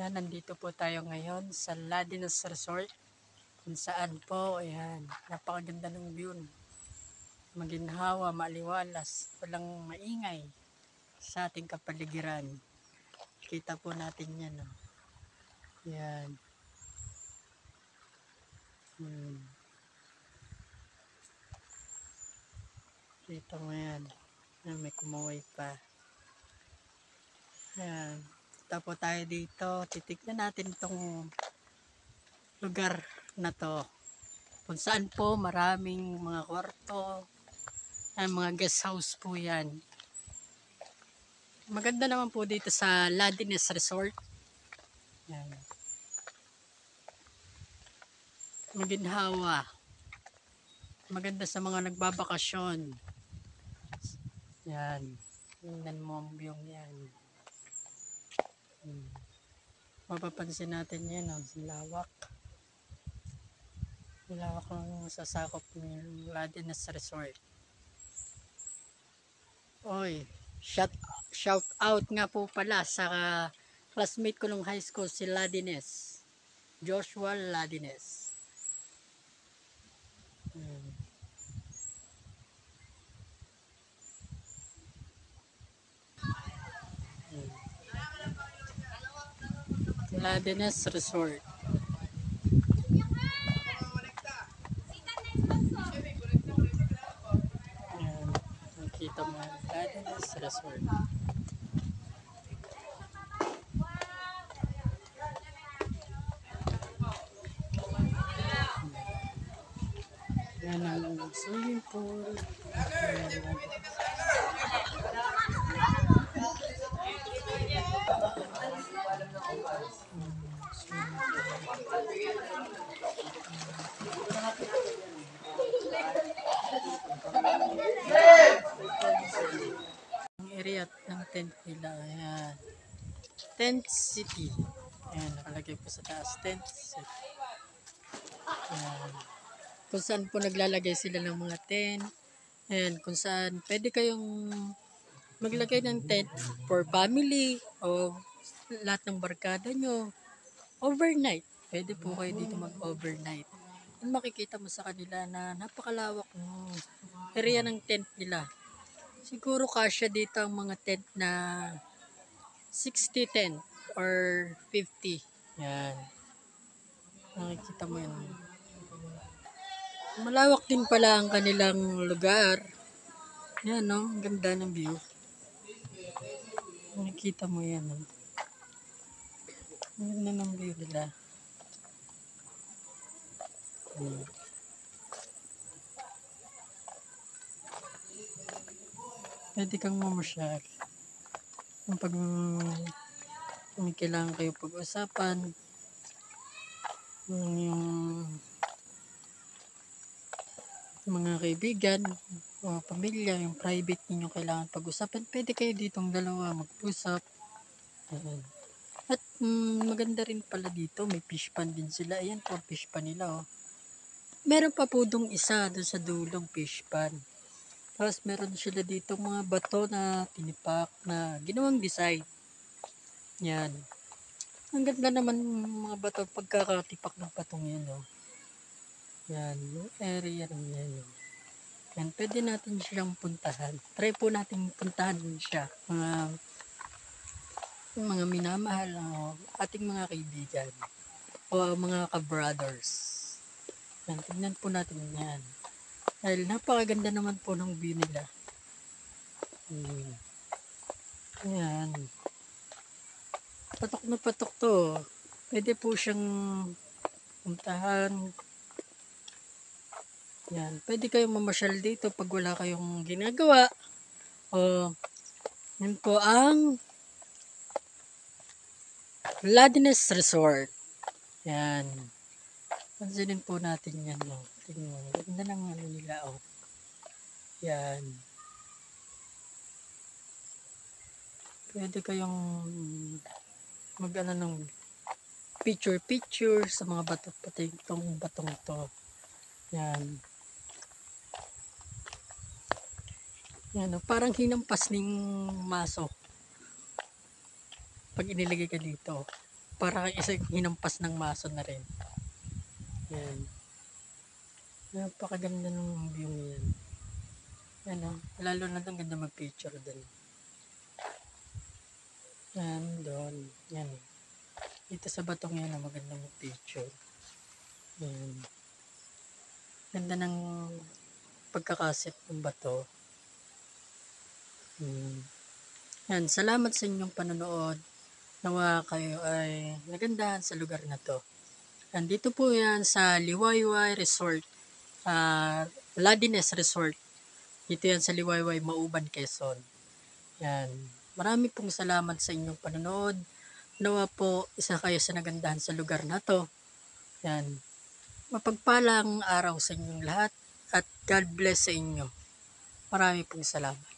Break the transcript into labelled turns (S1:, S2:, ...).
S1: Ayan, nandito po tayo ngayon sa Ladinos Resort kung saan po, ayan, napakaganda ng view. Maginhawa, maliwalas, walang maingay sa ating kapaligiran. Kita po natin yan. Oh. Ayan. Kita mo yan. Ayan, may kumaway pa. Ayan. Kita po tayo dito. Titignan natin itong lugar na to. Kung saan po maraming mga kwarto. Ay, mga guest house po yan. Maganda naman po dito sa Ladinos Resort. Yan. Maginhawa. Maganda sa mga nagbabakasyon. Yan. Tingnan mo ang view yan. Mapapansin natin yan. Oh, lawak. Lawak ang sasakop ng Ladinos Resort. Oy, shout out nga po pala sa classmate ko nung high school, si Ladines. Joshua Ladines. Ladinos Resort. Ayan, nakita mo yan. Ladinos Resort. Yan ang swimming pool. Ang area ng tent nila. Ayan. Tent City. Ayan, nakalagay po sa taas. Tent City. Ayan. Kung saan po naglalagay sila ng mga tent. Ayan, kung saan pwede kayong maglagay ng tent for family o lahat ng barkada nyo. Overnight. Pwede po kayo dito mag-overnight. Kung makikita mo sa kanila na napakalawak ng area ng tent nila. Siguro kasya dito ang mga tent na 60 tent or 50. Yan. Nakikita mo yan. Malawak din pala ang kanilang lugar. Yan, no? Ang ganda ng view. Nakikita mo yan, no? Ang ganda ng view nila. Pwede kang mamasyal. Pag may kailangan kayo pag-usapan, yung mga kaibigan o pamilya, yung private ninyo kailangan pag-usapan, pwede kayo ditong dalawa mag-usap. At maganda rin pala dito, may fish pan din sila. Ayan po, fish pan nila. Oh. Meron pa po dong isa doon sa dulong fish pan. Tapos meron sila dito mga bato na tinipak na ginawang design. Yan. Ang ganda naman mga bato pagkakatipak ng patong yan. Oh. Yan. Yung area ng yan. Oh. Yan. Pwede natin siyang puntahan. Try po natin puntahan siya. Mga minamahal o ating mga kaibigan o mga ka-brothers. Yan. Tingnan po natin yan. Dahil napakaganda naman po ng view nila. Ayan. Patok na patok to. Pwede po siyang puntahan. Yan. Pwede kayong mamasyal dito pag wala kayong ginagawa. O, yun po ang Ladinos Resort. Yan. Pansinin po natin yan. No? Tingnan. Ganda ng ano nila. Oh. Yan. Pwede kayong mag-ano ng picture sa mga bato, pati itong batong to. Yan. Yan. Oh. Parang hinampas ng maso. Pag inilagay ka dito. Para isang hinampas ng maso na rin. Yan. Napakaganda ng view yan. Ano, lalo na doon ganda mag-picture doon. Yan, doon. Yan. Dito sa batong yan, maganda mag-picture. Yan. Ganda ng pagkakasit ng bato. Yan, salamat sa inyong panonood. Nawa kayo ay nagandahan sa lugar na to. Nandito po yan sa Liwayway Resort, Ladines Resort. Dito yan sa Liwayway, Mauban, Quezon. Yan. Marami pong salamat sa inyong panonood. Nawa po isa kayo sa nagandahan sa lugar na to. Yan. Mapagpalang araw sa inyong lahat at God bless sa inyo. Marami pong salamat.